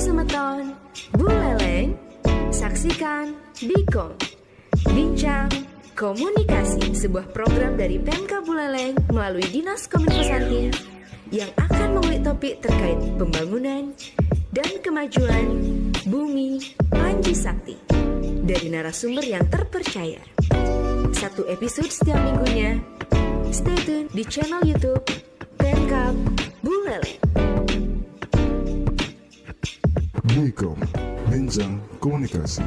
bersama Ton Buleleng. Saksikan Bikom Bincang Komunikasi, sebuah program dari Pemka Buleleng melalui Dinas Kominfo yang akan mengulik topik terkait pembangunan dan kemajuan Bumi Panji Sakti dari narasumber yang terpercaya. Satu episode setiap minggunya. Stay tune di channel YouTube Pemka Buleleng. Bikom Bincang Komunikasi.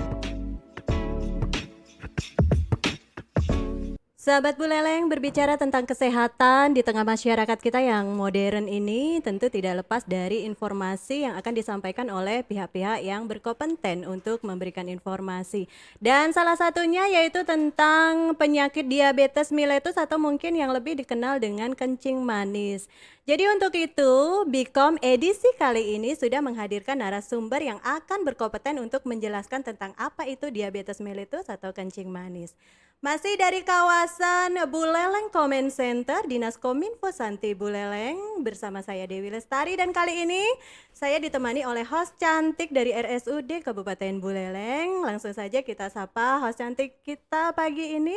Sahabat Buleleng, berbicara tentang kesehatan di tengah masyarakat kita yang modern ini tentu tidak lepas dari informasi yang akan disampaikan oleh pihak-pihak yang berkompeten untuk memberikan informasi. Dan salah satunya yaitu tentang penyakit diabetes mellitus atau mungkin yang lebih dikenal dengan kencing manis. Jadi untuk itu, Bikom edisi kali ini sudah menghadirkan narasumber yang akan berkompeten untuk menjelaskan tentang apa itu diabetes mellitus atau kencing manis. Masih dari kawasan Buleleng Comment Center, Dinas Kominfo Santi Buleleng, bersama saya Dewi Lestari, dan kali ini saya ditemani oleh host cantik dari RSUD Kabupaten Buleleng. Langsung saja kita sapa host cantik kita pagi ini.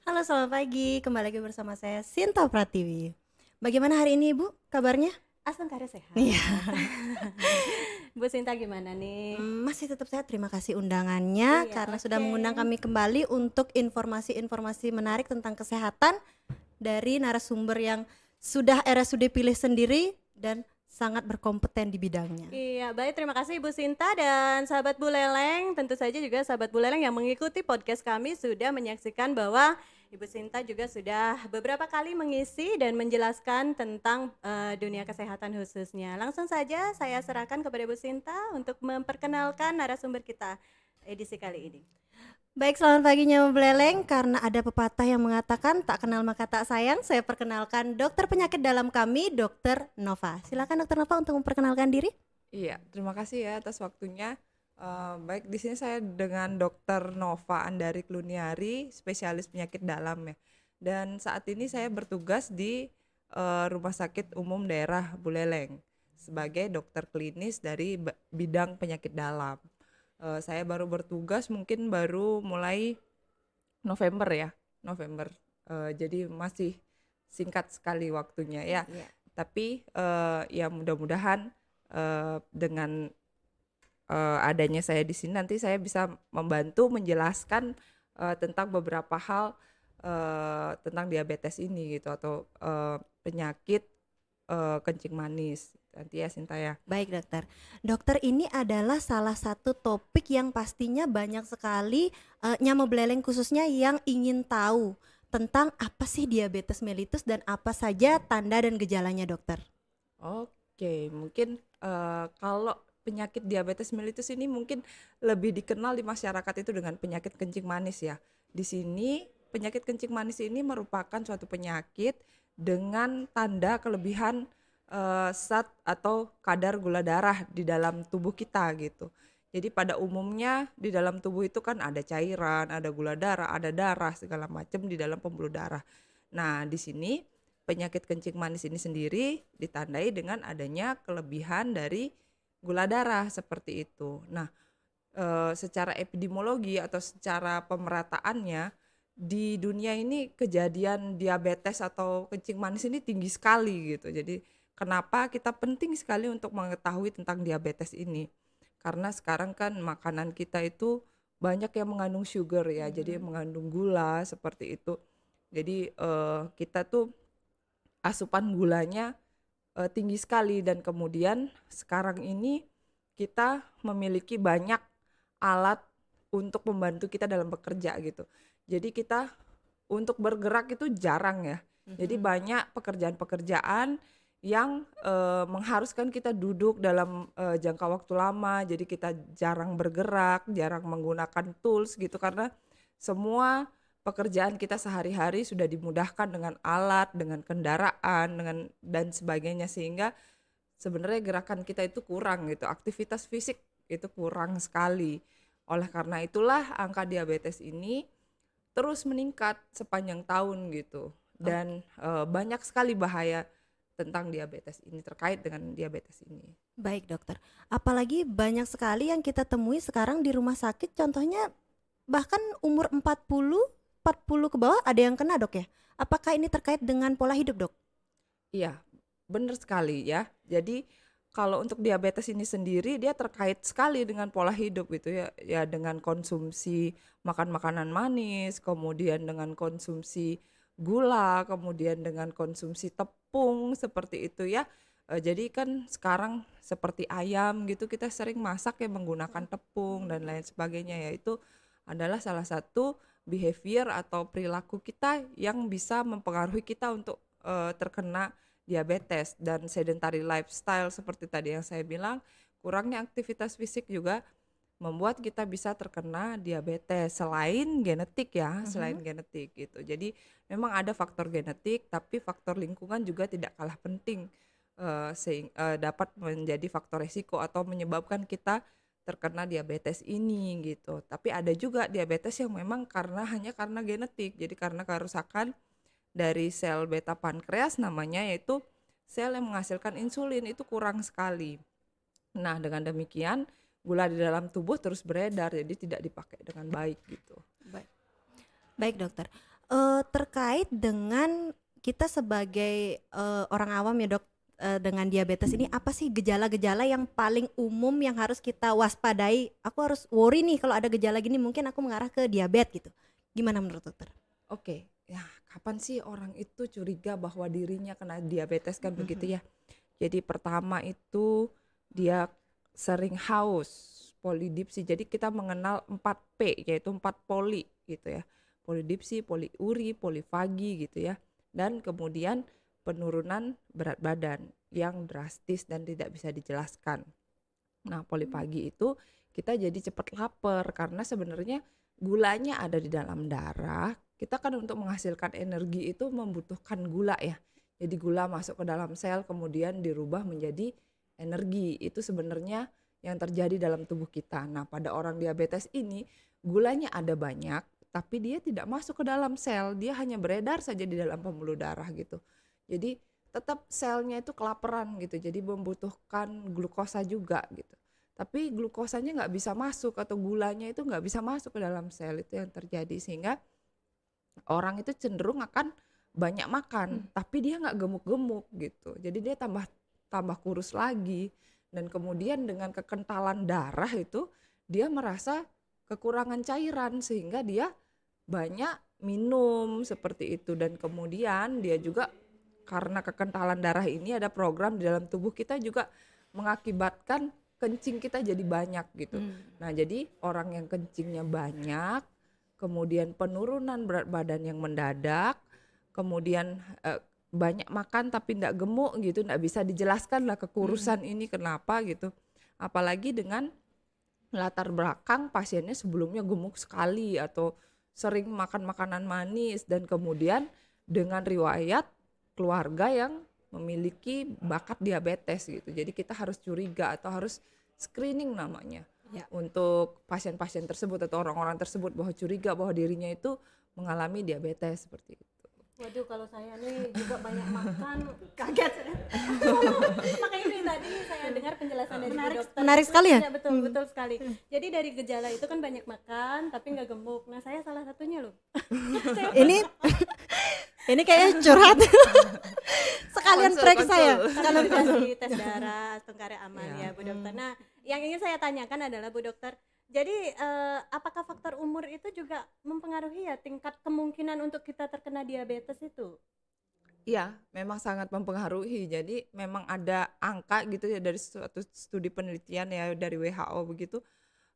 Halo, selamat pagi. Kembali lagi bersama saya Sinta Pratiwi. Bagaimana hari ini Ibu kabarnya? Asal kare sehat. Iya. Bu Sinta gimana nih? Masih tetap sehat, terima kasih undangannya karena sudah mengundang kami kembali untuk informasi-informasi menarik tentang kesehatan dari narasumber yang sudah RSUD pilih sendiri dan sangat berkompeten di bidangnya. Iya, baik, terima kasih Ibu Sinta dan sahabat Buleleng. Tentu saja juga sahabat Buleleng yang mengikuti podcast kami sudah menyaksikan bahwa Ibu Sinta juga sudah beberapa kali mengisi dan menjelaskan tentang dunia kesehatan khususnya. Langsung saja saya serahkan kepada Ibu Sinta untuk memperkenalkan narasumber kita edisi kali ini. Baik, selamat pagi Nyawa Buleleng. Karena ada pepatah yang mengatakan tak kenal maka tak sayang, saya perkenalkan dokter penyakit dalam kami, Dr. Nova. Silakan Dr. Nova untuk memperkenalkan diri. Iya, terima kasih ya atas waktunya. Baik, di sini saya dengan Dr. Nova Andari Kluniari, spesialis penyakit dalam ya. Dan saat ini saya bertugas di Rumah Sakit Umum Daerah Buleleng sebagai dokter klinis dari bidang penyakit dalam. Saya baru bertugas mungkin baru mulai November ya, November. Jadi masih singkat sekali waktunya ya. Tapi ya mudah-mudahan dengan adanya saya di sini nanti saya bisa membantu menjelaskan tentang beberapa hal tentang diabetes ini gitu atau penyakit kencing manis nanti ya Sinta ya. Baik dokter. Dokter, ini adalah salah satu topik yang pastinya banyak sekali Nyama Buleleng khususnya yang ingin tahu tentang apa sih diabetes mellitus dan apa saja tanda dan gejalanya dokter. Oke, mungkin kalau penyakit diabetes mellitus ini mungkin lebih dikenal di masyarakat itu dengan penyakit kencing manis ya. Di sini penyakit kencing manis ini merupakan suatu penyakit dengan tanda kelebihan zat atau kadar gula darah di dalam tubuh kita gitu. Jadi pada umumnya di dalam tubuh itu kan ada cairan, ada gula darah, ada darah segala macam di dalam pembuluh darah. Nah, di sini penyakit kencing manis ini sendiri ditandai dengan adanya kelebihan dari gula darah seperti itu. Nah, secara epidemiologi atau secara pemerataannya di dunia ini kejadian diabetes atau kencing manis ini tinggi sekali gitu. Jadi kenapa kita penting sekali untuk mengetahui tentang diabetes ini? Karena sekarang kan makanan kita itu banyak yang mengandung sugar ya, jadi mengandung gula seperti itu. Jadi kita tuh asupan gulanya tinggi sekali dan kemudian sekarang ini kita memiliki banyak alat untuk membantu kita dalam bekerja gitu. Jadi kita untuk bergerak itu jarang ya. Jadi banyak pekerjaan-pekerjaan yang mengharuskan kita duduk dalam jangka waktu lama. Jadi kita jarang bergerak, jarang menggunakan tools gitu karena semua pekerjaan kita sehari-hari sudah dimudahkan dengan alat, dengan kendaraan, dengan dan sebagainya sehingga sebenarnya gerakan kita itu kurang gitu, aktivitas fisik itu kurang sekali. Oleh karena itulah angka diabetes ini terus meningkat sepanjang tahun gitu dan banyak sekali bahaya tentang diabetes ini, terkait dengan diabetes ini. Baik dokter, apalagi banyak sekali yang kita temui sekarang di rumah sakit, contohnya bahkan umur 40 ke bawah ada yang kena dok ya. Apakah ini terkait dengan pola hidup dok? Iya, benar sekali ya. Jadi kalau untuk diabetes ini sendiri dia terkait sekali dengan pola hidup gitu ya. Ya dengan konsumsi makan makanan manis, kemudian dengan konsumsi gula, kemudian dengan konsumsi tepung seperti itu ya. Jadi kan sekarang seperti ayam gitu kita sering masak ya menggunakan tepung dan lain sebagainya ya. Itu adalah salah satu behavior atau perilaku kita yang bisa mempengaruhi kita untuk terkena diabetes. Dan sedentary lifestyle seperti tadi yang saya bilang, kurangnya aktivitas fisik juga membuat kita bisa terkena diabetes selain genetik ya, selain genetik gitu. Jadi memang ada faktor genetik, tapi faktor lingkungan juga tidak kalah penting dapat menjadi faktor resiko atau menyebabkan kita terkena diabetes ini gitu. Tapi ada juga diabetes yang memang hanya karena genetik. Jadi karena kerusakan dari sel beta pankreas namanya, yaitu sel yang menghasilkan insulin itu kurang sekali. Nah dengan demikian gula di dalam tubuh terus beredar, jadi tidak dipakai dengan baik gitu. Baik dokter, terkait dengan kita sebagai orang awam ya dok, dengan diabetes ini apa sih gejala-gejala yang paling umum yang harus kita waspadai? Aku harus worry nih kalau ada gejala gini, mungkin aku mengarah ke diabetes gitu. Gimana menurut dokter? Oke, ya kapan sih orang itu curiga bahwa dirinya kena diabetes kan begitu ya. Jadi pertama itu dia sering haus, polidipsi. Jadi kita mengenal 4P yaitu 4 poli gitu ya. Polidipsi, poliuri, polifagi gitu ya. Dan kemudian penurunan berat badan yang drastis dan tidak bisa dijelaskan. Nah, polifagi itu kita jadi cepat lapar karena sebenarnya gulanya ada di dalam darah. Kita kan untuk menghasilkan energi itu membutuhkan gula ya. Jadi gula masuk ke dalam sel kemudian dirubah menjadi energi. Itu sebenarnya yang terjadi dalam tubuh kita. Nah, pada orang diabetes ini gulanya ada banyak tapi dia tidak masuk ke dalam sel. Dia hanya beredar saja di dalam pembuluh darah gitu. Jadi tetap selnya itu kelaparan gitu. Jadi membutuhkan glukosa juga gitu. Tapi glukosanya nggak bisa masuk atau gulanya itu nggak bisa masuk ke dalam sel, itu yang terjadi sehingga orang itu cenderung akan banyak makan, tapi dia nggak gemuk-gemuk gitu. Jadi dia tambah kurus lagi dan kemudian dengan kekentalan darah itu dia merasa kekurangan cairan sehingga dia banyak minum seperti itu. Dan kemudian dia juga karena kekentalan darah ini ada program di dalam tubuh kita juga mengakibatkan kencing kita jadi banyak gitu. Nah jadi orang yang kencingnya banyak, kemudian penurunan berat badan yang mendadak, kemudian banyak makan tapi tidak gemuk gitu, tidak bisa dijelaskan lah kekurusan ini kenapa gitu. Apalagi dengan latar belakang pasiennya sebelumnya gemuk sekali atau sering makan makanan manis dan kemudian dengan riwayat keluarga yang memiliki bakat diabetes gitu. Jadi kita harus curiga atau harus screening namanya untuk pasien-pasien tersebut atau orang-orang tersebut bahwa curiga bahwa dirinya itu mengalami diabetes seperti itu. Waduh, kalau saya nih juga banyak makan, kaget. Makanya ini tadi saya dengar penjelasan dari Bu dokter. Menarik sekali ya? Betul, betul sekali. Jadi dari gejala itu kan banyak makan tapi nggak gemuk. Nah saya salah satunya loh. Ini kayaknya curhat. Sekalian periksa ya. Kalau dikasih tes darah, tengkare aman Ya. ya Bu dokter. Nah yang ingin saya tanyakan adalah Bu dokter, jadi apakah faktor umur itu juga mempengaruhi ya tingkat kemungkinan untuk kita terkena diabetes itu? Iya, memang sangat mempengaruhi. Jadi memang ada angka gitu ya dari suatu studi penelitian ya dari WHO begitu.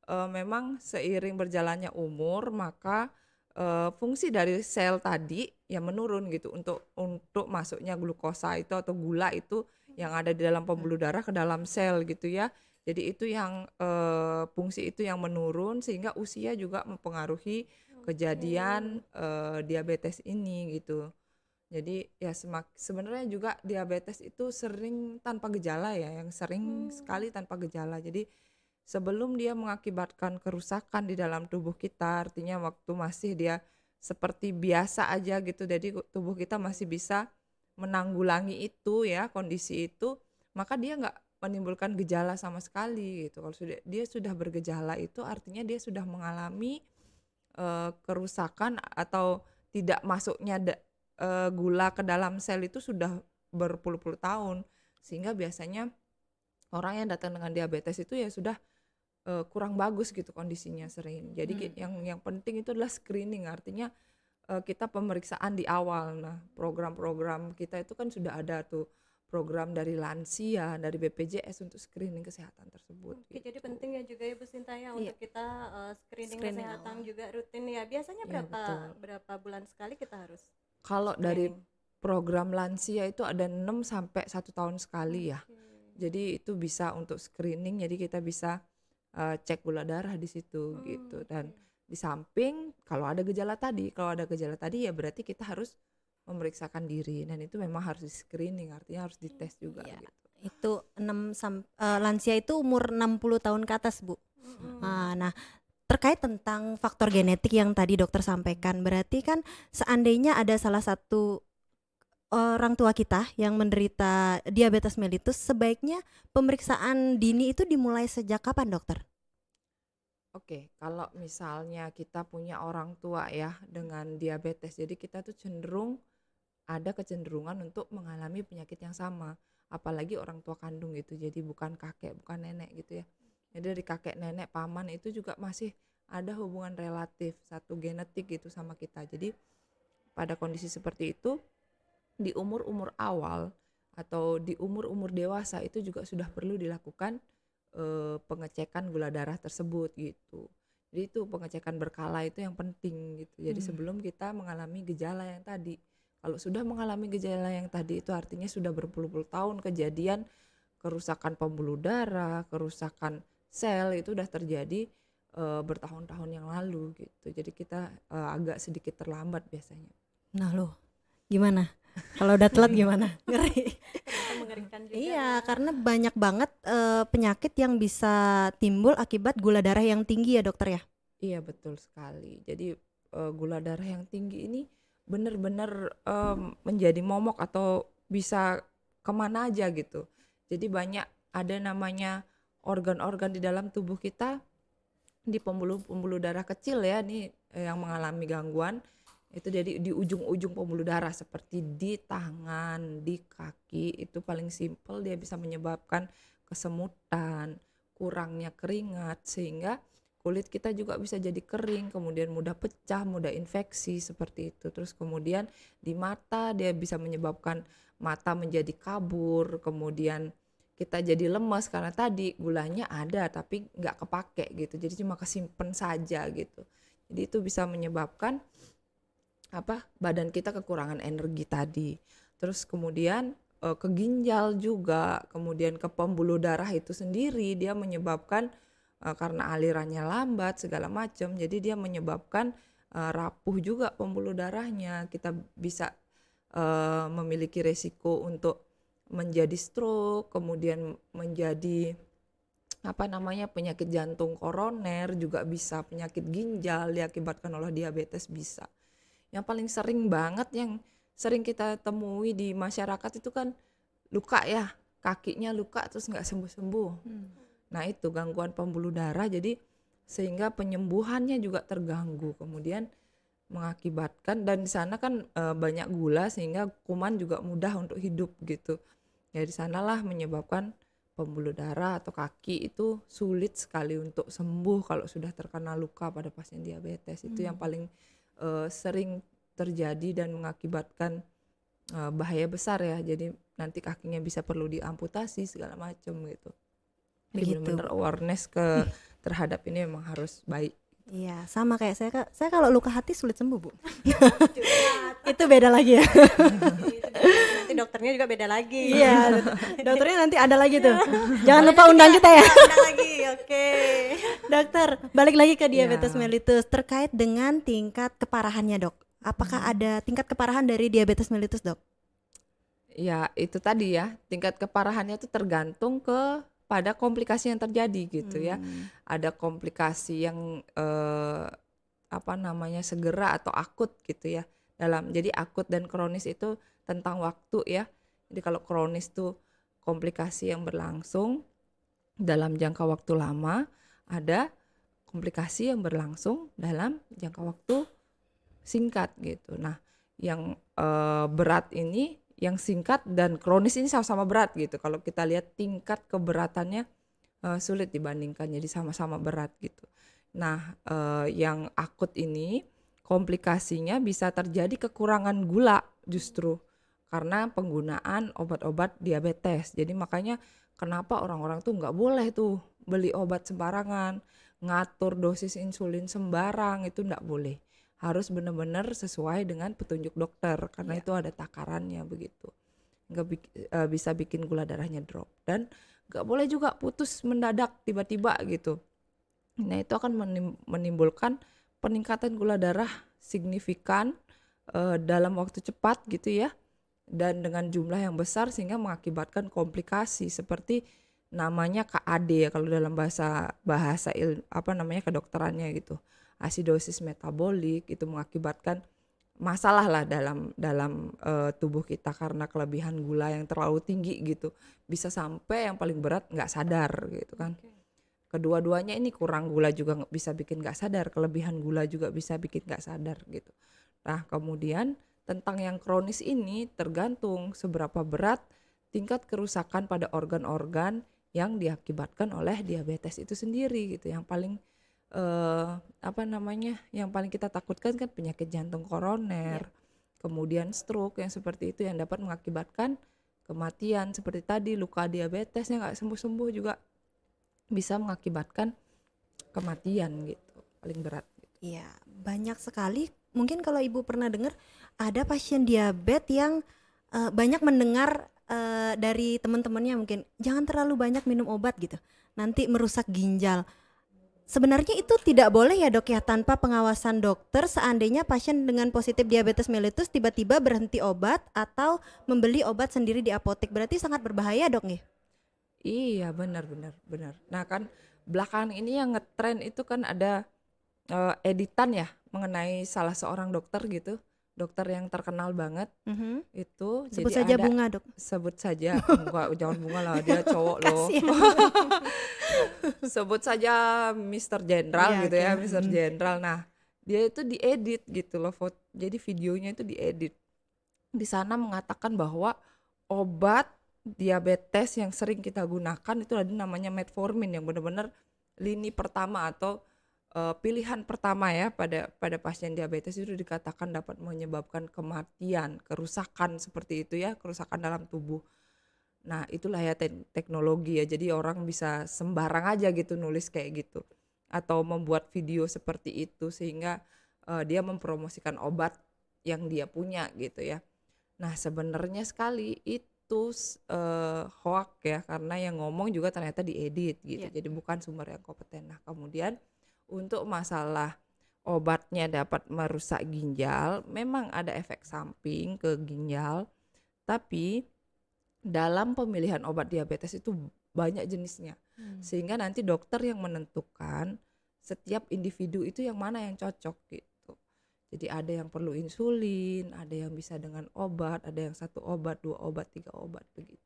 Memang seiring berjalannya umur maka fungsi dari sel tadi ya menurun gitu untuk masuknya glukosa itu atau gula itu yang ada di dalam pembuluh darah ke dalam sel gitu ya. Jadi itu yang fungsi itu yang menurun sehingga usia juga mempengaruhi kejadian diabetes ini gitu. Jadi ya sebenarnya juga diabetes itu sering tanpa gejala ya, yang sering sekali tanpa gejala. Jadi sebelum dia mengakibatkan kerusakan di dalam tubuh kita, artinya waktu masih dia seperti biasa aja gitu, jadi tubuh kita masih bisa menanggulangi itu ya, kondisi itu, maka dia nggak menimbulkan gejala sama sekali gitu. Kalau dia sudah bergejala itu artinya dia sudah mengalami kerusakan atau tidak masuknya gula ke dalam sel itu sudah berpuluh-puluh tahun, sehingga biasanya orang yang datang dengan diabetes itu ya sudah kurang bagus gitu kondisinya sering. Jadi yang penting itu adalah screening, artinya kita pemeriksaan di awal. Nah, program-program kita itu kan sudah ada tuh program dari lansia, dari BPJS untuk screening kesehatan tersebut. Oke, gitu. jadi penting ya juga ya Bu Sinta ya untuk kita screening Screening kesehatan awal. juga rutin ya. Biasanya Iya, berapa betul. berapa bulan sekali kita harus Kalau dari screening? program lansia itu ada 6 sampai 1 tahun sekali ya. Jadi itu bisa untuk screening, jadi kita bisa cek gula darah di situ gitu. Dan di samping kalau ada gejala tadi ya berarti kita harus memeriksakan diri, dan itu memang harus di screening, artinya harus dites juga Iya. gitu. Itu lansia itu umur 60 tahun ke atas, Bu. Nah, terkait tentang faktor genetik yang tadi dokter sampaikan, berarti kan seandainya ada salah satu orang tua kita yang menderita diabetes mellitus, sebaiknya pemeriksaan dini itu dimulai sejak kapan, dokter? Oke, kalau misalnya kita punya orang tua ya dengan diabetes, jadi kita tuh cenderung ada kecenderungan untuk mengalami penyakit yang sama, apalagi orang tua kandung gitu. Jadi bukan kakek, bukan nenek gitu ya. Jadi dari kakek, nenek, paman itu juga masih ada hubungan relatif satu genetik gitu sama kita. Jadi pada kondisi seperti itu di umur-umur awal atau di umur-umur dewasa itu juga sudah perlu dilakukan pengecekan gula darah tersebut gitu. Jadi itu pengecekan berkala itu yang penting gitu. Jadi sebelum kita mengalami gejala yang tadi. Kalau sudah mengalami gejala yang tadi itu artinya sudah berpuluh-puluh tahun kejadian kerusakan pembuluh darah, kerusakan sel itu udah terjadi bertahun-tahun yang lalu gitu. Jadi kita agak sedikit terlambat biasanya. Nah, loh, gimana? Kalau udah telat gimana? Ngeri. Ternyata mengerikan juga. Iya, karena banyak banget penyakit yang bisa timbul akibat gula darah yang tinggi ya, dokter ya. Iya, betul sekali. Jadi gula darah yang tinggi ini benar-benar menjadi momok atau bisa kemana aja gitu. Jadi banyak ada namanya organ-organ di dalam tubuh kita, di pembuluh darah kecil ya, nih yang mengalami gangguan itu. Jadi di ujung-ujung pembuluh darah seperti di tangan, di kaki, itu paling simpel dia bisa menyebabkan kesemutan, kurangnya keringat, sehingga kulit kita juga bisa jadi kering, kemudian mudah pecah, mudah infeksi seperti itu. Terus kemudian di mata dia bisa menyebabkan mata menjadi kabur, kemudian kita jadi lemas karena tadi gulanya ada tapi nggak kepake gitu, jadi cuma kesimpan saja gitu. Jadi itu bisa menyebabkan badan kita kekurangan energi tadi. Terus kemudian ke ginjal juga, kemudian ke pembuluh darah itu sendiri dia menyebabkan karena alirannya lambat segala macam, jadi dia menyebabkan rapuh juga pembuluh darahnya. Kita bisa memiliki resiko untuk menjadi stroke, kemudian menjadi penyakit jantung koroner juga bisa, penyakit ginjal diakibatkan oleh diabetes bisa. Yang paling sering banget yang sering kita temui di masyarakat itu kan luka ya, kakinya luka terus nggak sembuh-sembuh. Nah itu gangguan pembuluh darah, jadi sehingga penyembuhannya juga terganggu, kemudian mengakibatkan, dan di sana kan banyak gula sehingga kuman juga mudah untuk hidup gitu. Ya di sanalah menyebabkan pembuluh darah atau kaki itu sulit sekali untuk sembuh kalau sudah terkena luka pada pasien diabetes. Itu yang paling sering terjadi dan mengakibatkan bahaya besar ya. Jadi nanti kakinya bisa perlu diamputasi segala macam gitu. Jadi Begitu. benar-benar awareness terhadap ini memang harus baik. Iya, sama kayak saya. Saya kalau luka hati sulit sembuh, Bu. Itu beda lagi ya. Nanti dokternya juga beda lagi. Iya, dokternya nanti ada lagi tuh. Jangan lupa undang kita ya. Undang lagi. Oke. Dokter, balik lagi ke diabetes Ya. mellitus terkait dengan tingkat keparahannya, Dok. Apakah ada tingkat keparahan dari diabetes mellitus, Dok? Ya itu tadi ya, tingkat keparahannya itu tergantung pada komplikasi yang terjadi gitu ya. Ada komplikasi yang segera atau akut gitu ya. Jadi akut dan kronis itu tentang waktu ya. Jadi kalau kronis tuh komplikasi yang berlangsung dalam jangka waktu lama, ada komplikasi yang berlangsung dalam jangka waktu singkat gitu. Nah, yang berat ini, yang singkat dan kronis ini sama-sama berat gitu. Kalau kita lihat tingkat keberatannya sulit dibandingkan, jadi sama-sama berat gitu. Nah, yang akut ini komplikasinya bisa terjadi kekurangan gula justru karena penggunaan obat-obat diabetes. Jadi makanya kenapa orang-orang tuh nggak boleh tuh beli obat sembarangan, ngatur dosis insulin sembarang, itu nggak boleh. Harus benar-benar sesuai dengan petunjuk dokter karena itu ada takarannya begitu. Nggak bisa bikin gula darahnya drop, dan nggak boleh juga putus mendadak tiba-tiba gitu. Nah, itu akan menimbulkan peningkatan gula darah signifikan dalam waktu cepat gitu ya, dan dengan jumlah yang besar sehingga mengakibatkan komplikasi seperti namanya KAD ya kalau dalam bahasa kedokterannya gitu. Asidosis metabolik itu mengakibatkan masalah lah dalam tubuh kita karena kelebihan gula yang terlalu tinggi gitu. Bisa sampai yang paling berat nggak sadar gitu kan. Kedua-duanya ini kurang gula juga bisa bikin nggak sadar, kelebihan gula juga bisa bikin nggak sadar gitu. Nah, kemudian tentang yang kronis ini tergantung seberapa berat tingkat kerusakan pada organ-organ yang diakibatkan oleh diabetes itu sendiri gitu. Yang paling yang paling kita takutkan kan penyakit jantung koroner, kemudian stroke yang seperti itu yang dapat mengakibatkan kematian seperti tadi, luka diabetes yang nggak sembuh-sembuh juga bisa mengakibatkan kematian gitu, paling berat. Iya, banyak sekali. Mungkin kalau Ibu pernah dengar ada pasien diabetes yang banyak mendengar dari teman-temannya mungkin jangan terlalu banyak minum obat gitu, nanti merusak ginjal. Sebenarnya itu tidak boleh ya dok ya, tanpa pengawasan dokter. Seandainya pasien dengan positif diabetes mellitus tiba-tiba berhenti obat atau membeli obat sendiri di apotek, berarti sangat berbahaya dok nih. Iya, benar. Nah kan belakangan ini yang ngetren itu kan ada editan ya mengenai salah seorang dokter gitu, dokter yang terkenal banget itu. Sebut jadi saja ada, Bunga dok. sebut saja enggak, jangan Bunga lah, dia cowok loh. Sebut saja Mr. General gitu ya, Mr. General. Nah, dia itu diedit gitu loh, jadi videonya itu diedit. Di sana mengatakan bahwa obat diabetes yang sering kita gunakan itu ada namanya metformin yang benar-benar lini pertama atau pilihan pertama ya pada pasien diabetes itu dikatakan dapat menyebabkan kematian, kerusakan seperti itu ya, kerusakan dalam tubuh. Nah, itulah ya teknologi ya. Jadi orang bisa sembarang aja gitu nulis kayak gitu atau membuat video seperti itu sehingga dia mempromosikan obat yang dia punya gitu ya. Nah, sebenarnya sekali itu hoax ya, karena yang ngomong juga ternyata diedit gitu. Jadi bukan sumber yang kompeten. Nah, kemudian untuk masalah obatnya dapat merusak ginjal, memang ada efek samping ke ginjal, tapi dalam pemilihan obat diabetes itu banyak jenisnya, sehingga nanti dokter yang menentukan setiap individu itu yang mana yang cocok gitu. Jadi ada yang perlu insulin, ada yang bisa dengan obat, ada yang 1 obat, 2 obat, 3 obat begitu.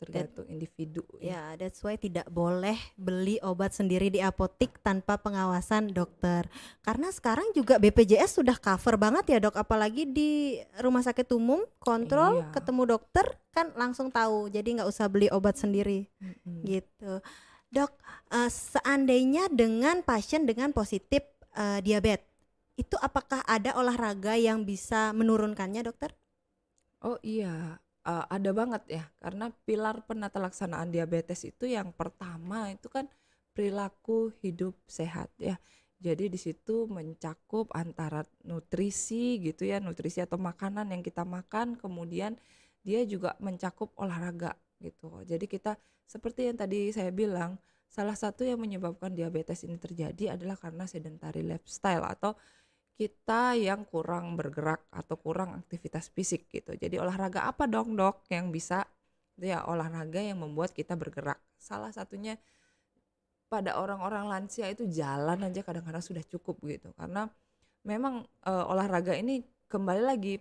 Tergantung individu. Ya, that's why tidak boleh beli obat sendiri di apotik tanpa pengawasan dokter. Karena sekarang juga BPJS sudah cover banget ya dok, apalagi di rumah sakit umum kontrol ketemu dokter kan langsung tahu, jadi nggak usah beli obat sendiri gitu. Dok, seandainya dengan pasien dengan positif diabetes, itu apakah ada olahraga yang bisa menurunkannya dokter? Oh iya. Ada banget ya, karena pilar penata laksanaan diabetes itu yang pertama itu kan perilaku hidup sehat ya. Jadi di situ mencakup antara nutrisi gitu ya, nutrisi atau makanan yang kita makan, kemudian dia juga mencakup olahraga gitu. Jadi kita seperti yang tadi saya bilang, salah satu yang menyebabkan diabetes ini terjadi adalah karena sedentary lifestyle atau kita yang kurang bergerak atau kurang aktivitas fisik gitu. Jadi olahraga apa dong dok yang bisa? Ya olahraga yang membuat kita bergerak. Salah satunya pada orang-orang lansia itu jalan aja kadang-kadang sudah cukup gitu. Karena memang olahraga ini kembali lagi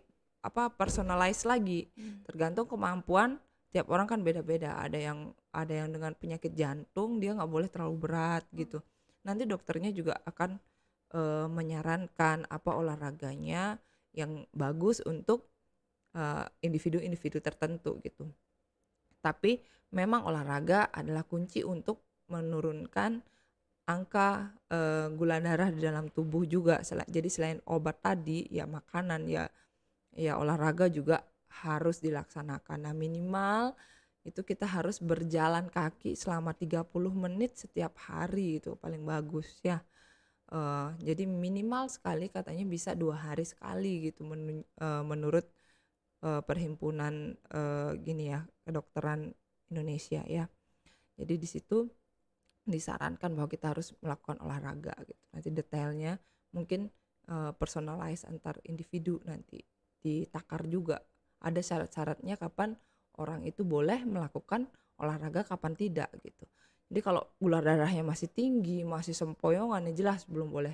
personalize lagi, tergantung kemampuan tiap orang kan beda-beda. Ada yang dengan penyakit jantung dia nggak boleh terlalu berat gitu. Nanti dokternya juga akan menyarankan apa olahraganya yang bagus untuk individu-individu tertentu gitu. Tapi memang olahraga adalah kunci untuk menurunkan angka gula darah di dalam tubuh juga. Jadi selain obat tadi, ya makanan, ya olahraga juga harus dilaksanakan. Nah, minimal itu kita harus berjalan kaki selama 30 menit setiap hari, itu paling bagus ya. Jadi minimal sekali katanya bisa 2 hari sekali gitu menurut perhimpunan kedokteran Indonesia ya. Jadi di situ disarankan bahwa kita harus melakukan olahraga gitu. Nanti detailnya mungkin personalize antar individu, nanti ditakar juga. Ada syarat-syaratnya kapan orang itu boleh melakukan olahraga, kapan tidak gitu. Jadi kalau gula darahnya masih tinggi, masih sempoyongan, ya jelas belum boleh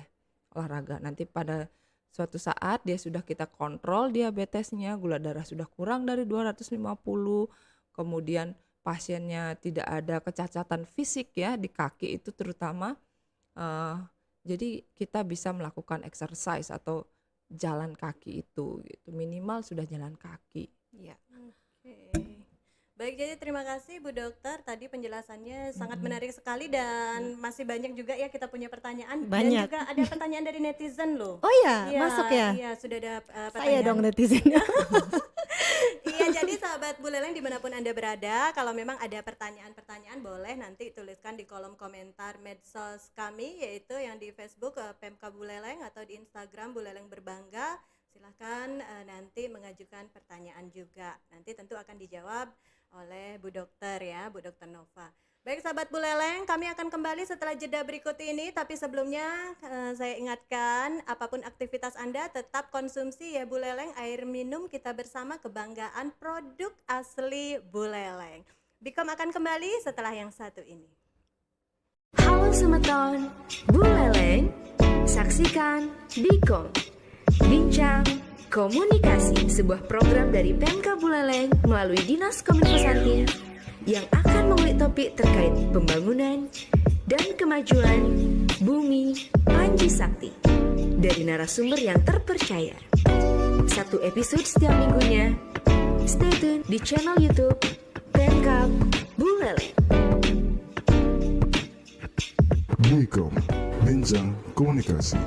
olahraga. Nanti pada suatu saat dia sudah kita kontrol diabetesnya, gula darah sudah kurang dari 250, kemudian pasiennya tidak ada kecacatan fisik ya di kaki itu terutama, jadi kita bisa melakukan exercise atau jalan kaki itu gitu, minimal sudah jalan kaki. Ya. Oke. Baik, jadi terima kasih Bu Dokter, tadi penjelasannya sangat menarik sekali dan masih banyak juga ya kita punya pertanyaan. Dan Banyak. juga ada pertanyaan dari netizen loh. Oh iya, masuk ya. Iya, sudah ada Saya pertanyaan. dong netizen. Iya, jadi sahabat Buleleng dimanapun Anda berada, kalau memang ada pertanyaan-pertanyaan boleh nanti tuliskan di kolom komentar medsos kami, yaitu yang di Facebook Pemka Buleleng atau di Instagram Buleleng Berbangga. Silahkan nanti mengajukan pertanyaan juga. Nanti tentu akan dijawab oleh Bu Dokter ya, Bu Dokter Nova. Baik sahabat Buleleng, kami akan kembali setelah jeda berikut ini. Tapi sebelumnya saya ingatkan, apapun aktivitas Anda tetap konsumsi ya Buleleng, air minum kita bersama, kebanggaan produk asli Buleleng. Bikom akan kembali setelah yang satu ini. Halo Semeton, Buleleng, saksikan Bikom. Bincang Komunikasi, sebuah program dari Pemka Buleleng melalui Dinas Kominfo Santin yang akan mengulik topik terkait pembangunan dan kemajuan bumi Panji Sakti dari narasumber yang terpercaya. 1 episode setiap minggunya. Stay tune di channel YouTube Pemka Buleleng. Bikom, Bincang Komunikasi.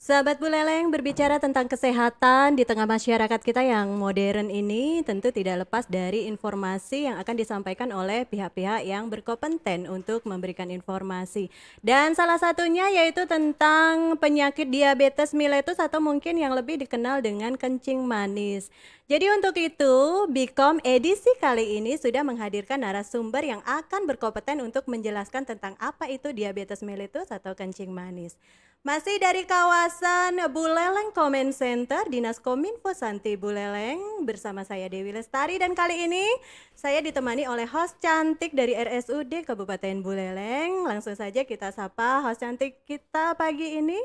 Sahabat Buleleng, berbicara tentang kesehatan di tengah masyarakat kita yang modern ini tentu tidak lepas dari informasi yang akan disampaikan oleh pihak-pihak yang berkompeten untuk memberikan informasi. Dan salah satunya yaitu tentang penyakit diabetes mellitus atau mungkin yang lebih dikenal dengan kencing manis. Jadi untuk itu, Bikom edisi kali ini sudah menghadirkan narasumber yang akan berkompeten untuk menjelaskan tentang apa itu diabetes mellitus atau kencing manis. Masih dari kawasan Buleleng Comment Center, Dinas Kominfo Santi Buleleng, bersama saya Dewi Lestari, dan kali ini saya ditemani oleh host cantik dari RSUD Kabupaten Buleleng. Langsung saja kita sapa host cantik kita pagi ini.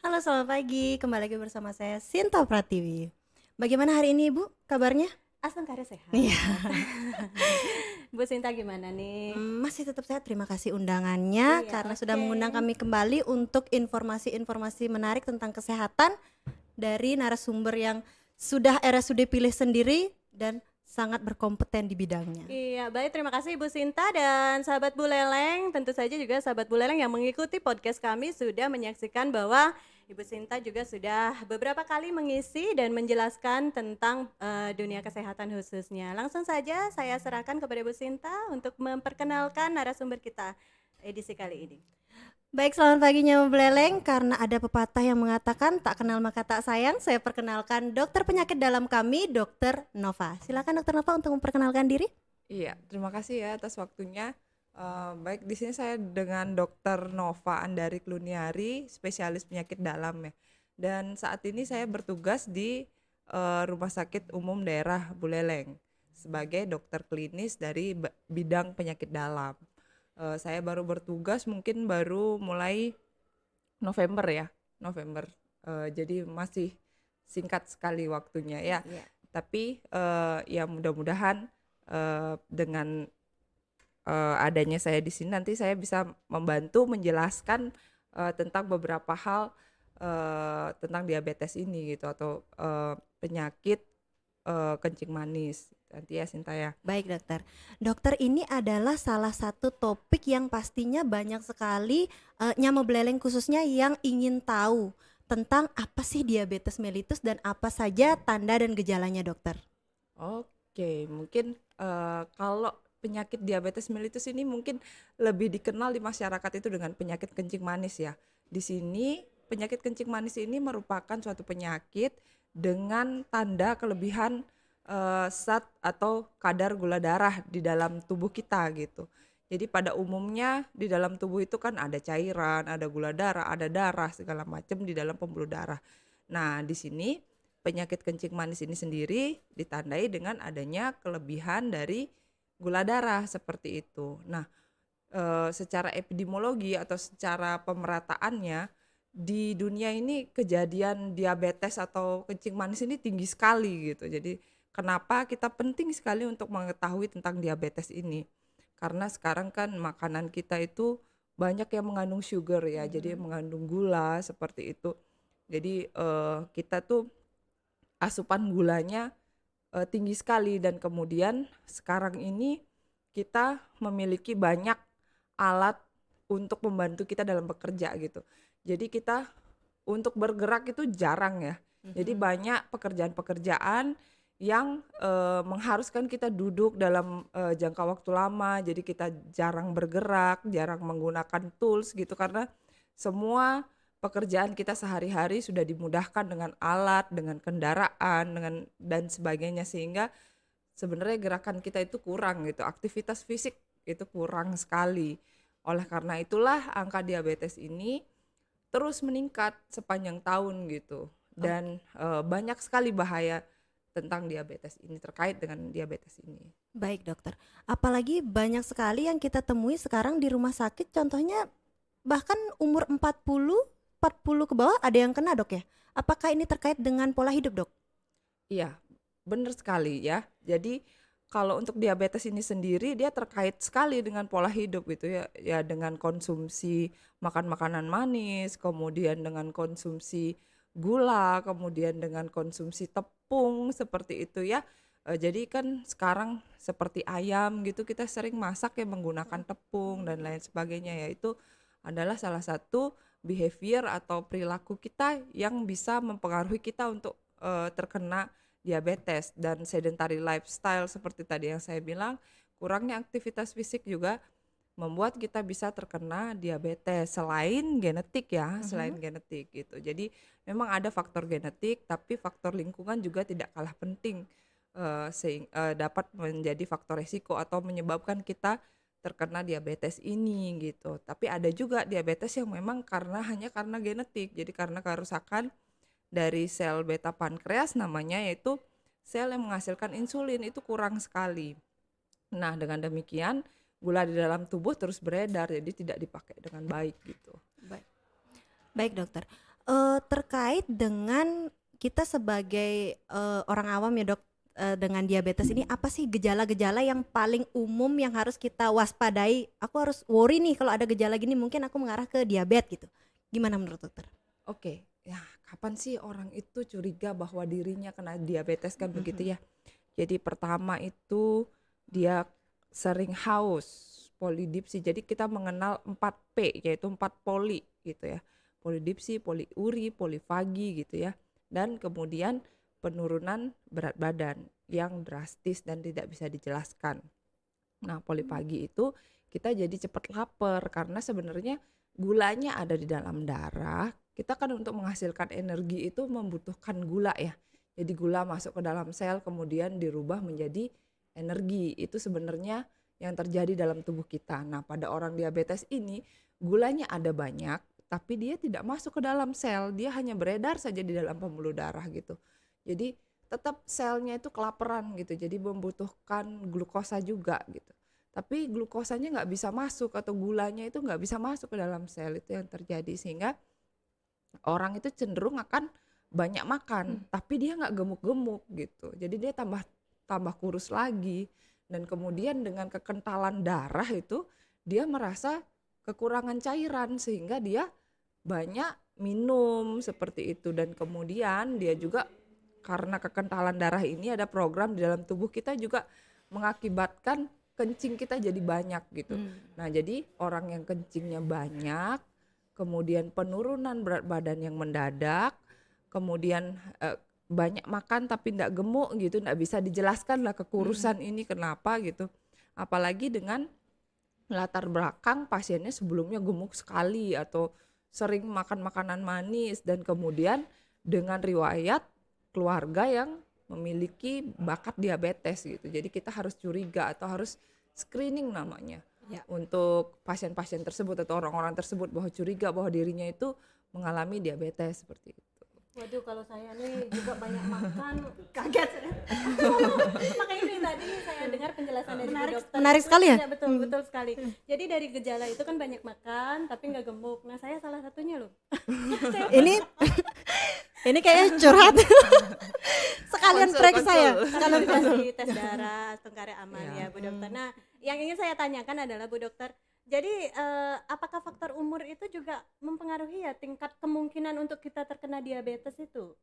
Halo, selamat pagi. Kembali lagi bersama saya Sinta Pratiwi. Bagaimana hari ini Ibu kabarnya? Asal karya sehat. Iya. Bu Sinta gimana nih? Masih tetap sehat, terima kasih undangannya Iya, karena oke. sudah mengundang kami kembali untuk informasi-informasi menarik tentang kesehatan dari narasumber yang sudah RSUD pilih sendiri dan sangat berkompeten di bidangnya. Iya, baik, terima kasih Ibu Sinta dan sahabat Buleleng. Tentu saja juga sahabat Buleleng yang mengikuti podcast kami sudah menyaksikan bahwa Ibu Sinta juga sudah beberapa kali mengisi dan menjelaskan tentang dunia kesehatan khususnya. Langsung saja saya serahkan kepada Ibu Sinta untuk memperkenalkan narasumber kita edisi kali ini. Baik, selamat paginya Buleleng. Karena ada pepatah yang mengatakan tak kenal maka tak sayang, saya perkenalkan dokter penyakit dalam kami, Dokter Nova. Silakan Dokter Nova untuk memperkenalkan diri. Iya, terima kasih ya atas waktunya. Baik, di sini saya dengan Dokter Nova Andari Kluniari, spesialis penyakit dalam ya. Dan saat ini saya bertugas di Rumah Sakit Umum Daerah Buleleng sebagai dokter klinis dari bidang penyakit dalam. Saya baru bertugas mungkin baru mulai November ya. November. Jadi masih singkat sekali waktunya ya. Iya. Tapi ya mudah-mudahan dengan adanya saya di sini nanti saya bisa membantu menjelaskan tentang beberapa hal tentang diabetes ini gitu atau penyakit kencing manis nanti ya Sinta ya. Baik dokter. Dokter, ini adalah salah satu topik yang pastinya banyak sekali nyama beleleng khususnya yang ingin tahu tentang apa sih diabetes mellitus dan apa saja tanda dan gejalanya dokter. Oke, mungkin kalau penyakit diabetes mellitus ini mungkin lebih dikenal di masyarakat itu dengan penyakit kencing manis ya. Di sini penyakit kencing manis ini merupakan suatu penyakit dengan tanda kelebihan zat atau kadar gula darah di dalam tubuh kita gitu. Jadi pada umumnya di dalam tubuh itu kan ada cairan, ada gula darah, ada darah segala macam di dalam pembuluh darah. Nah, di sini penyakit kencing manis ini sendiri ditandai dengan adanya kelebihan dari gula darah seperti itu. Nah, secara epidemiologi atau secara pemerataannya di dunia ini kejadian diabetes atau kencing manis ini tinggi sekali gitu. Jadi kenapa kita penting sekali untuk mengetahui tentang diabetes ini? Karena sekarang kan makanan kita itu banyak yang mengandung sugar ya, jadi mengandung gula seperti itu. Jadi kita tuh asupan gulanya tinggi sekali dan kemudian sekarang ini kita memiliki banyak alat untuk membantu kita dalam bekerja gitu. Jadi kita untuk bergerak itu jarang ya. Jadi banyak pekerjaan-pekerjaan yang mengharuskan kita duduk dalam jangka waktu lama. Jadi kita jarang bergerak, jarang menggunakan tools gitu karena semua pekerjaan kita sehari-hari sudah dimudahkan dengan alat, dengan kendaraan, dan sebagainya sehingga sebenarnya gerakan kita itu kurang gitu, aktivitas fisik itu kurang sekali. Oleh karena itulah angka diabetes ini terus meningkat sepanjang tahun gitu. Dan banyak sekali bahaya tentang diabetes ini, terkait dengan diabetes ini. Baik dokter. Apalagi banyak sekali yang kita temui sekarang di rumah sakit, contohnya bahkan umur 40 ke bawah ada yang kena dok ya. Apakah ini terkait dengan pola hidup dok? Iya, benar sekali ya. Jadi kalau untuk diabetes ini sendiri dia terkait sekali dengan pola hidup gitu ya. Ya dengan konsumsi makan makanan manis, kemudian dengan konsumsi gula, kemudian dengan konsumsi tepung seperti itu ya. Jadi kan sekarang seperti ayam gitu kita sering masak ya menggunakan tepung dan lain sebagainya ya. Itu adalah salah satu behavior atau perilaku kita yang bisa mempengaruhi kita untuk terkena diabetes. Dan sedentary lifestyle seperti tadi yang saya bilang, kurangnya aktivitas fisik juga membuat kita bisa terkena diabetes selain genetik ya, selain genetik gitu. Jadi memang ada faktor genetik tapi faktor lingkungan juga tidak kalah penting dapat menjadi faktor resiko atau menyebabkan kita terkena diabetes ini gitu. Tapi ada juga diabetes yang memang hanya karena genetik. Jadi karena kerusakan dari sel beta pankreas namanya, yaitu sel yang menghasilkan insulin itu kurang sekali. Nah, dengan demikian gula di dalam tubuh terus beredar jadi tidak dipakai dengan baik gitu. Baik dokter. Terkait dengan kita sebagai orang awam ya dok, dengan diabetes ini apa sih gejala-gejala yang paling umum yang harus kita waspadai? Aku harus worry nih kalau ada gejala gini, mungkin aku mengarah ke diabetes gitu. Gimana menurut dokter? Oke, ya kapan sih orang itu curiga bahwa dirinya kena diabetes kan begitu ya. Jadi pertama itu dia sering haus, polidipsi. Jadi kita mengenal 4P yaitu 4 poli gitu ya. Polidipsi, poliuri, polifagi gitu ya. Dan kemudian penurunan berat badan yang drastis dan tidak bisa dijelaskan. Nah, polifagi itu kita jadi cepat lapar karena sebenarnya gulanya ada di dalam darah. Kita kan untuk menghasilkan energi itu membutuhkan gula ya. Jadi gula masuk ke dalam sel kemudian dirubah menjadi energi. Itu sebenarnya yang terjadi dalam tubuh kita. Nah, pada orang diabetes ini gulanya ada banyak tapi dia tidak masuk ke dalam sel. Dia hanya beredar saja di dalam pembuluh darah gitu. Jadi tetap selnya itu kelaparan gitu. Jadi membutuhkan glukosa juga gitu. Tapi glukosanya nggak bisa masuk atau gulanya itu nggak bisa masuk ke dalam sel, itu yang terjadi sehingga orang itu cenderung akan banyak makan, tapi dia nggak gemuk-gemuk gitu. Jadi dia tambah kurus lagi, dan kemudian dengan kekentalan darah itu dia merasa kekurangan cairan sehingga dia banyak minum seperti itu. Dan kemudian dia juga karena kekentalan darah ini ada program di dalam tubuh kita juga mengakibatkan kencing kita jadi banyak gitu. Nah, jadi orang yang kencingnya banyak, kemudian penurunan berat badan yang mendadak, kemudian banyak makan tapi tidak gemuk gitu, tidak bisa dijelaskan lah kekurusan ini kenapa gitu. Apalagi dengan latar belakang pasiennya sebelumnya gemuk sekali atau sering makan makanan manis, dan kemudian dengan riwayat keluarga yang memiliki bakat diabetes gitu. Jadi kita harus curiga atau harus screening namanya untuk pasien-pasien tersebut atau orang-orang tersebut bahwa curiga bahwa dirinya itu mengalami diabetes seperti itu. Waduh, kalau saya nih juga banyak makan, kaget saya. Makanya ini tadi saya dengar penjelasan dari Bu Dokter. Menarik itu sekali ya? iya, betul, betul sekali. Jadi dari gejala itu kan banyak makan tapi nggak gemuk. Nah, saya salah satunya loh. Ini kayaknya curhat. Sekalian periksa ya. Kalau dikasih tes darah, tengkare aman Ya. ya Bu Dokter. Nah, yang ingin saya tanyakan adalah Bu Dokter, jadi apakah faktor umur itu juga mempengaruhi ya tingkat kemungkinan untuk kita terkena diabetes itu?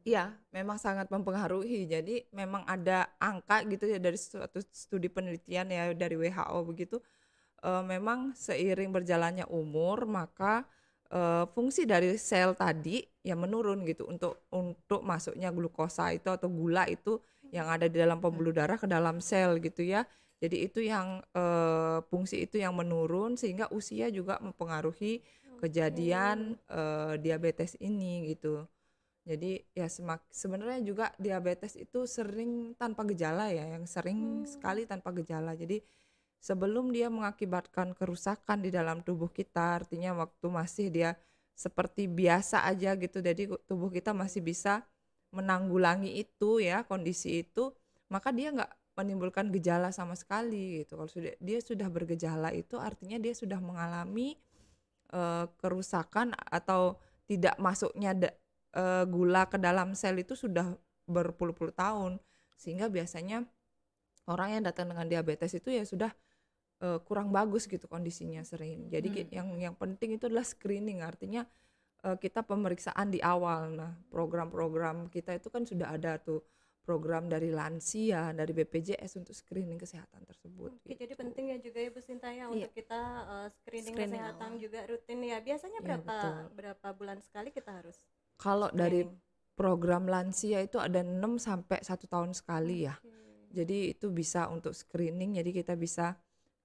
Iya, memang sangat mempengaruhi. Jadi memang ada angka gitu ya dari suatu studi penelitian ya dari WHO begitu. Memang seiring berjalannya umur maka fungsi dari sel tadi ya menurun gitu untuk masuknya glukosa itu atau gula itu yang ada di dalam pembuluh darah ke dalam sel gitu ya. Jadi itu yang fungsi itu yang menurun sehingga usia juga mempengaruhi kejadian diabetes ini gitu. Jadi ya sebenarnya juga diabetes itu sering tanpa gejala ya, yang sering sekali tanpa gejala. Jadi sebelum dia mengakibatkan kerusakan di dalam tubuh kita, artinya waktu masih dia seperti biasa aja gitu, jadi tubuh kita masih bisa menanggulangi itu ya, kondisi itu, maka dia nggak menimbulkan gejala sama sekali gitu. Kalau dia sudah bergejala itu artinya dia sudah mengalami kerusakan atau tidak masuknya gula ke dalam sel itu sudah berpuluh-puluh tahun, sehingga biasanya orang yang datang dengan diabetes itu ya sudah kurang bagus gitu kondisinya sering. Jadi yang penting itu adalah screening, artinya kita pemeriksaan di awal. Nah, program-program kita itu kan sudah ada tuh program dari lansia, dari BPJS untuk screening kesehatan tersebut. Oke, gitu. jadi penting ya juga ya Bu Sinta ya untuk kita screening kesehatan awal. juga rutin ya. Biasanya Iya, berapa bulan sekali kita harus? Kalau dari program lansia itu ada 6 sampai 1 tahun sekali ya. Jadi itu bisa untuk screening, jadi kita bisa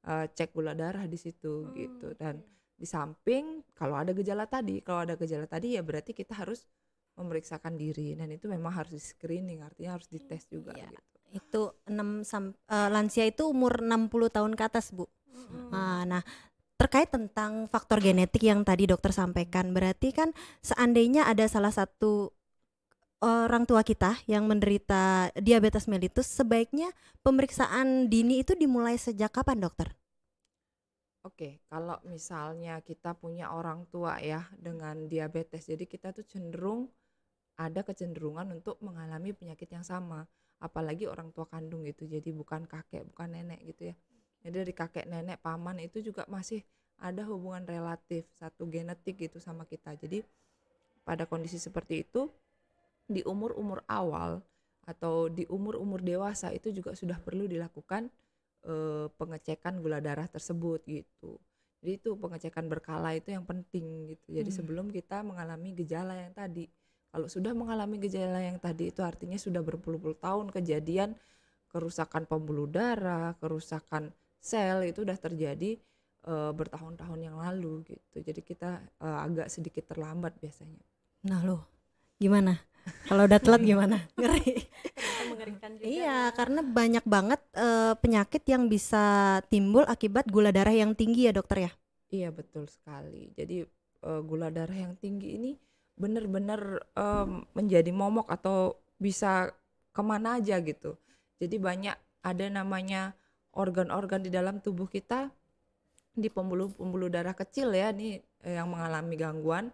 cek gula darah di situ gitu. Dan di samping kalau ada gejala tadi ya berarti kita harus memeriksakan diri, dan itu memang harus di screening, artinya harus dites juga Iya. gitu. Itu lansia itu umur 60 tahun ke atas, Bu. Nah, terkait tentang faktor genetik yang tadi dokter sampaikan, berarti kan seandainya ada salah satu orang tua kita yang menderita diabetes mellitus, sebaiknya pemeriksaan dini itu dimulai sejak kapan, dokter? Oke, kalau misalnya kita punya orang tua ya dengan diabetes, jadi kita tuh ada kecenderungan untuk mengalami penyakit yang sama, apalagi orang tua kandung gitu. Jadi bukan kakek, bukan nenek gitu ya. Jadi dari kakek, nenek, paman itu juga masih ada hubungan relatif satu genetik gitu sama kita. Jadi pada kondisi seperti itu di umur-umur awal atau di umur-umur dewasa itu juga sudah perlu dilakukan pengecekan gula darah tersebut gitu. Jadi itu pengecekan berkala itu yang penting gitu. Jadi sebelum kita mengalami gejala yang tadi. Kalau sudah mengalami gejala yang tadi itu artinya sudah berpuluh-puluh tahun kejadian kerusakan pembuluh darah, kerusakan sel itu udah terjadi bertahun-tahun yang lalu gitu. Jadi kita agak sedikit terlambat biasanya. Nah, loh, gimana? Kalau udah telat gimana? Ngeri. Ternyata mengerikan juga. Iya, karena banyak banget penyakit yang bisa timbul akibat gula darah yang tinggi ya, dokter ya? Iya, betul sekali. Jadi gula darah yang tinggi ini benar-benar menjadi momok atau bisa kemana aja gitu. Jadi banyak ada namanya organ-organ di dalam tubuh kita, di pembuluh darah kecil ya, nih yang mengalami gangguan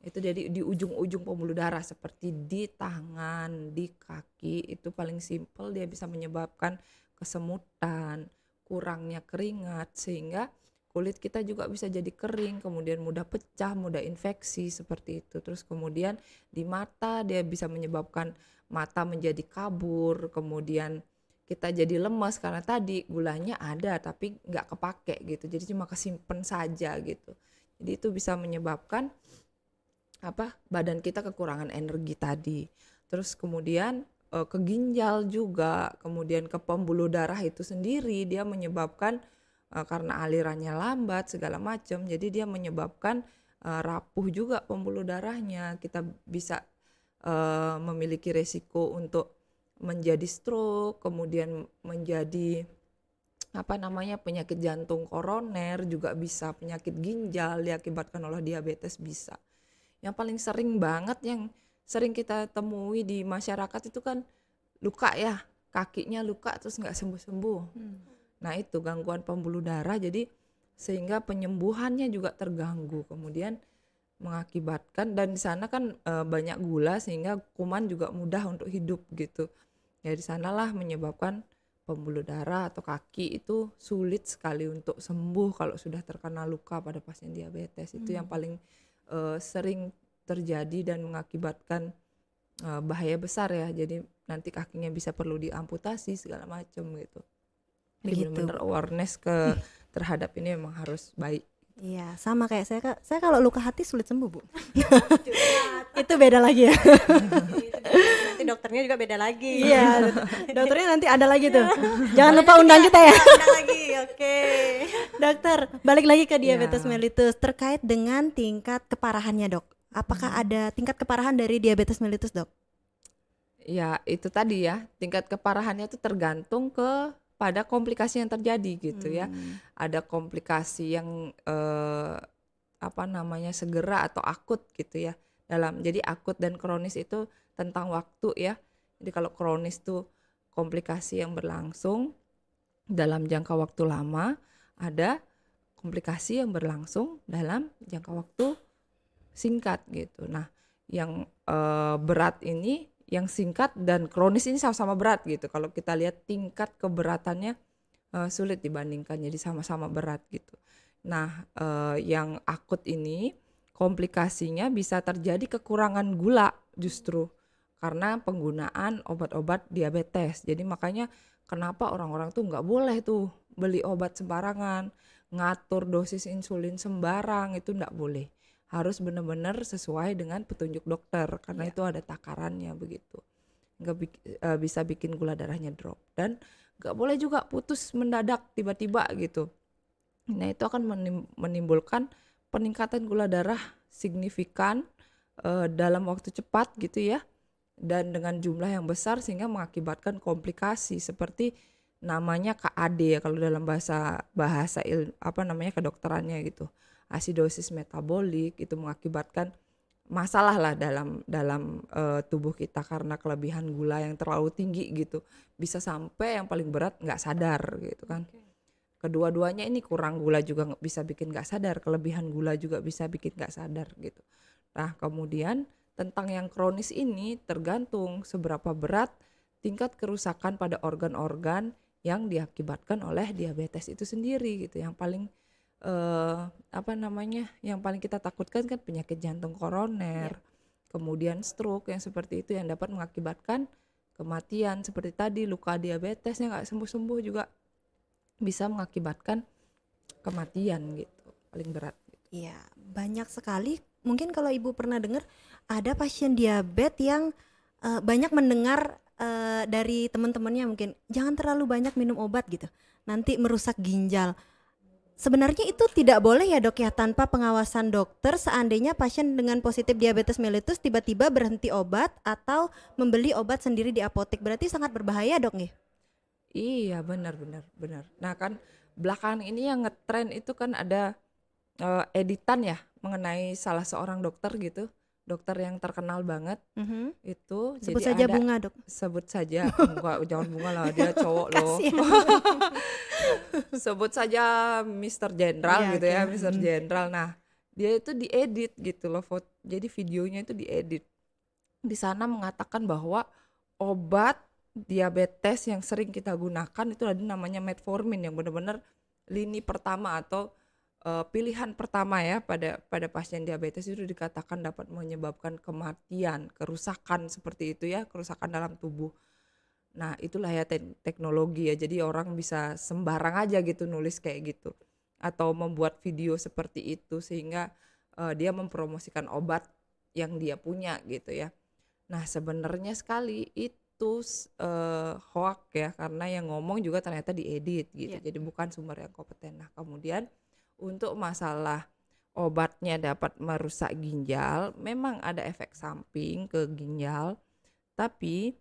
Itu jadi di ujung-ujung pembuluh darah seperti di tangan, di kaki, itu paling simpel dia bisa menyebabkan kesemutan, kurangnya keringat, sehingga kulit kita juga bisa jadi kering, kemudian mudah pecah, mudah infeksi seperti itu. Terus kemudian di mata dia bisa menyebabkan mata menjadi kabur, kemudian kita jadi lemas karena tadi gulanya ada tapi nggak kepake gitu, jadi cuma kesimpan saja gitu. Jadi itu bisa menyebabkan badan kita kekurangan energi tadi. Terus kemudian ke ginjal juga, kemudian ke pembuluh darah itu sendiri dia menyebabkan karena alirannya lambat segala macam, jadi dia menyebabkan rapuh juga pembuluh darahnya. Kita bisa memiliki resiko untuk menjadi stroke, kemudian menjadi penyakit jantung koroner, juga bisa penyakit ginjal diakibatkan oleh diabetes bisa. Yang paling sering banget yang sering kita temui di masyarakat itu kan luka ya, kakinya luka terus nggak sembuh-sembuh. Nah itu gangguan pembuluh darah, jadi sehingga penyembuhannya juga terganggu, kemudian mengakibatkan, dan di sana kan banyak gula sehingga kuman juga mudah untuk hidup gitu. Ya di sanalah menyebabkan pembuluh darah atau kaki itu sulit sekali untuk sembuh kalau sudah terkena luka pada pasien diabetes. Itu yang paling sering terjadi dan mengakibatkan bahaya besar ya. Jadi nanti kakinya bisa perlu diamputasi segala macam gitu. Jadi benar-benar awareness terhadap ini memang harus baik. Iya, sama kayak saya. Saya kalau luka hati sulit sembuh, Bu. Itu beda lagi ya. Nanti dokternya juga beda lagi. Iya, dokternya nanti ada lagi tuh. Jangan lupa undang kita ya. Undang lagi, oke. Dokter, balik lagi ke diabetes mellitus terkait dengan tingkat keparahannya, Dok. Apakah ada tingkat keparahan dari diabetes mellitus, Dok? Ya, itu tadi ya, tingkat keparahannya itu tergantung pada komplikasi yang terjadi gitu ya. Ada komplikasi yang segera atau akut gitu ya. Jadi akut dan kronis itu tentang waktu ya. Jadi kalau kronis tuh komplikasi yang berlangsung dalam jangka waktu lama, ada komplikasi yang berlangsung dalam jangka waktu singkat gitu. Nah, yang berat ini, yang singkat dan kronis ini sama-sama berat gitu. Kalau kita lihat tingkat keberatannya sulit dibandingkan, jadi sama-sama berat gitu. Nah, yang akut ini komplikasinya bisa terjadi kekurangan gula justru karena penggunaan obat-obat diabetes. Jadi makanya kenapa orang-orang tuh nggak boleh tuh beli obat sembarangan, ngatur dosis insulin sembarang, itu nggak boleh. Harus benar-benar sesuai dengan petunjuk dokter karena itu ada takarannya begitu. Nggak bisa bikin gula darahnya drop, dan nggak boleh juga putus mendadak tiba-tiba gitu. Nah itu akan menimbulkan peningkatan gula darah signifikan dalam waktu cepat gitu ya, dan dengan jumlah yang besar sehingga mengakibatkan komplikasi seperti namanya KAD ya kalau dalam bahasa kedokterannya gitu. Asidosis metabolik itu mengakibatkan masalah lah dalam tubuh kita karena kelebihan gula yang terlalu tinggi gitu. Bisa sampai yang paling berat nggak sadar gitu kan. Kedua-duanya ini kurang gula juga bisa bikin nggak sadar, kelebihan gula juga bisa bikin nggak sadar gitu. Nah kemudian tentang yang kronis ini tergantung seberapa berat tingkat kerusakan pada organ-organ yang diakibatkan oleh diabetes itu sendiri gitu. Yang paling yang paling kita takutkan kan penyakit jantung koroner, kemudian stroke yang seperti itu yang dapat mengakibatkan kematian. Seperti tadi luka diabetes yang nggak sembuh-sembuh juga bisa mengakibatkan kematian gitu, paling berat. Iya, banyak sekali. Mungkin kalau Ibu pernah dengar ada pasien diabetes yang banyak mendengar dari teman-temannya mungkin jangan terlalu banyak minum obat gitu, nanti merusak ginjal. Sebenarnya itu tidak boleh ya, Dok ya, tanpa pengawasan dokter. Seandainya pasien dengan positif diabetes mellitus tiba-tiba berhenti obat atau membeli obat sendiri di apotek, berarti sangat berbahaya, Dok nih. Iya benar. Nah kan belakangan ini yang ngetren itu kan ada editan ya mengenai salah seorang dokter gitu, dokter yang terkenal banget itu. Sebut jadi saja ada, Bunga, Dok. Sebut saja enggak, jangan Bunga lah, dia cowok loh. Sebut saja Mr. General gitu ya, Mr. General. Nah dia itu diedit gitu loh, jadi videonya itu diedit. Di sana mengatakan bahwa obat diabetes yang sering kita gunakan itu ada namanya metformin yang benar-benar lini pertama atau pilihan pertama ya pada pasien diabetes itu dikatakan dapat menyebabkan kematian, kerusakan seperti itu ya, kerusakan dalam tubuh. Nah, itulah ya teknologi ya. Jadi orang bisa sembarang aja gitu nulis kayak gitu atau membuat video seperti itu sehingga dia mempromosikan obat yang dia punya gitu ya. Nah, sebenarnya sekali itu hoax ya, karena yang ngomong juga ternyata diedit gitu. Iya. Jadi bukan sumber yang kompeten. Nah, kemudian untuk masalah obatnya dapat merusak ginjal, memang ada efek samping ke ginjal, tapi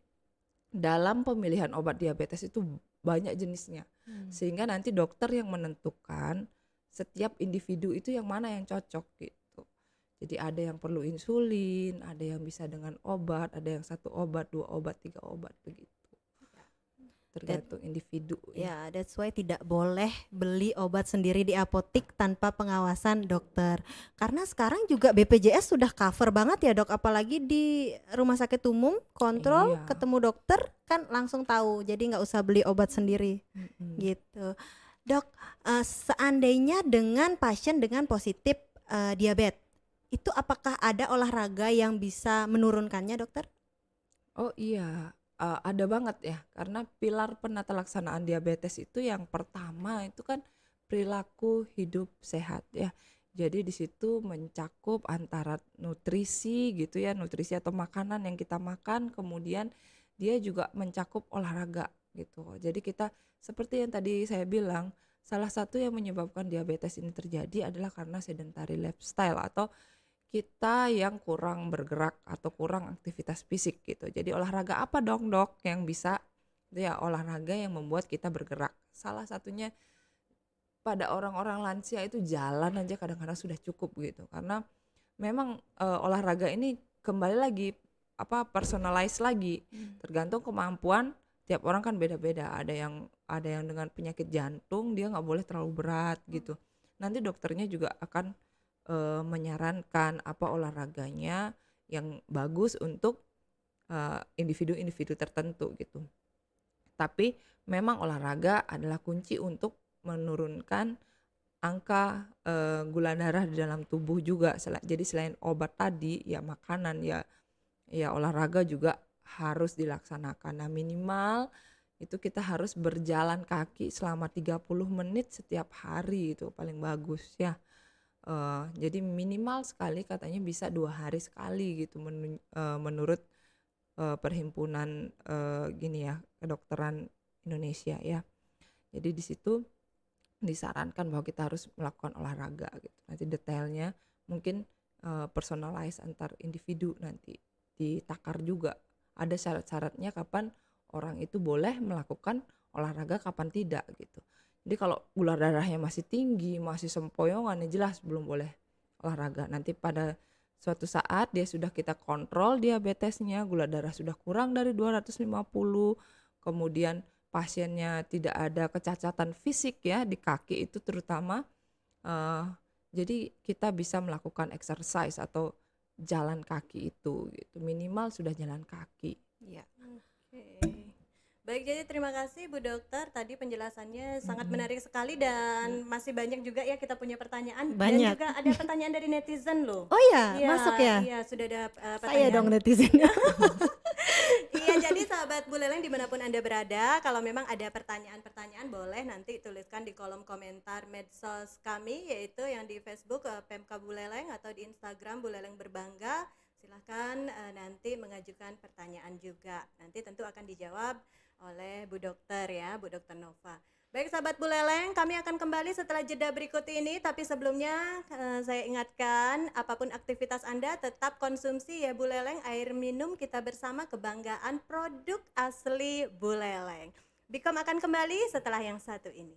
dalam pemilihan obat diabetes itu banyak jenisnya. Sehingga nanti dokter yang menentukan setiap individu itu yang mana yang cocok gitu. Jadi ada yang perlu insulin, ada yang bisa dengan obat, ada yang 1 obat, 2 obat, 3 obat begitu. Tergantung individu ya. Ya, that's why tidak boleh beli obat sendiri di apotik tanpa pengawasan dokter. Karena sekarang juga BPJS sudah cover banget ya dok, apalagi di rumah sakit umum kontrol Iya. ketemu dokter kan langsung tahu, jadi nggak usah beli obat sendiri gitu. Dok, seandainya dengan pasien dengan positif diabetes, itu apakah ada olahraga yang bisa menurunkannya dokter? Oh iya, ada banget ya, karena pilar penata laksanaan diabetes itu yang pertama itu kan perilaku hidup sehat ya. Jadi di situ mencakup antara nutrisi gitu ya, nutrisi atau makanan yang kita makan, kemudian dia juga mencakup olahraga gitu. Jadi kita seperti yang tadi saya bilang, salah satu yang menyebabkan diabetes ini terjadi adalah karena sedentary lifestyle atau kita yang kurang bergerak atau kurang aktivitas fisik gitu. Jadi olahraga apa dong dok yang bisa? Itu ya olahraga yang membuat kita bergerak. Salah satunya pada orang-orang lansia itu jalan aja kadang-kadang sudah cukup gitu. Karena memang olahraga ini kembali lagi personalize lagi. Tergantung kemampuan tiap orang kan beda-beda. Ada yang dengan penyakit jantung dia nggak boleh terlalu berat gitu. Nanti dokternya juga akan menyarankan apa olahraganya yang bagus untuk individu-individu tertentu gitu. Tapi memang olahraga adalah kunci untuk menurunkan angka gula darah di dalam tubuh juga. Jadi selain obat tadi ya makanan ya olahraga juga harus dilaksanakan. Nah, minimal itu kita harus berjalan kaki selama 30 menit setiap hari, itu paling bagus ya. Jadi minimal sekali katanya bisa 2 hari sekali gitu menurut perhimpunan gini ya kedokteran Indonesia ya. Jadi di situ disarankan bahwa kita harus melakukan olahraga gitu. Nanti detailnya mungkin personalize antar individu, nanti ditakar juga ada syarat-syaratnya kapan orang itu boleh melakukan olahraga, kapan tidak gitu. Jadi kalau gula darahnya masih tinggi, masih sempoyongan, ya jelas belum boleh olahraga. Nanti pada suatu saat dia sudah kita kontrol diabetesnya, gula darah sudah kurang dari 250, kemudian pasiennya tidak ada kecacatan fisik ya di kaki itu terutama. Jadi kita bisa melakukan exercise atau jalan kaki itu gitu. Minimal sudah jalan kaki. Ya. Oke. Baik, jadi terima kasih Bu Dokter. Tadi penjelasannya sangat menarik sekali dan masih banyak juga ya kita punya pertanyaan. Dan Banyak. juga ada pertanyaan dari netizen loh. Oh iya, masuk ya. Iya, sudah ada Saya pertanyaan. dong netizen. Iya, jadi sahabat Buleleng dimanapun Anda berada, kalau memang ada pertanyaan-pertanyaan boleh nanti tuliskan di kolom komentar medsos kami, yaitu yang di Facebook Pemka Buleleng atau di Instagram Buleleng Berbangga. Silahkan nanti mengajukan pertanyaan juga. Nanti tentu akan dijawab oleh Bu Dokter ya, Bu Dokter Nova. Baik sahabat Buleleng, kami akan kembali setelah jeda berikut ini. Tapi sebelumnya saya ingatkan, apapun aktivitas Anda tetap konsumsi ya Buleleng, air minum kita bersama, kebanggaan produk asli Buleleng. Bikom akan kembali setelah yang satu ini.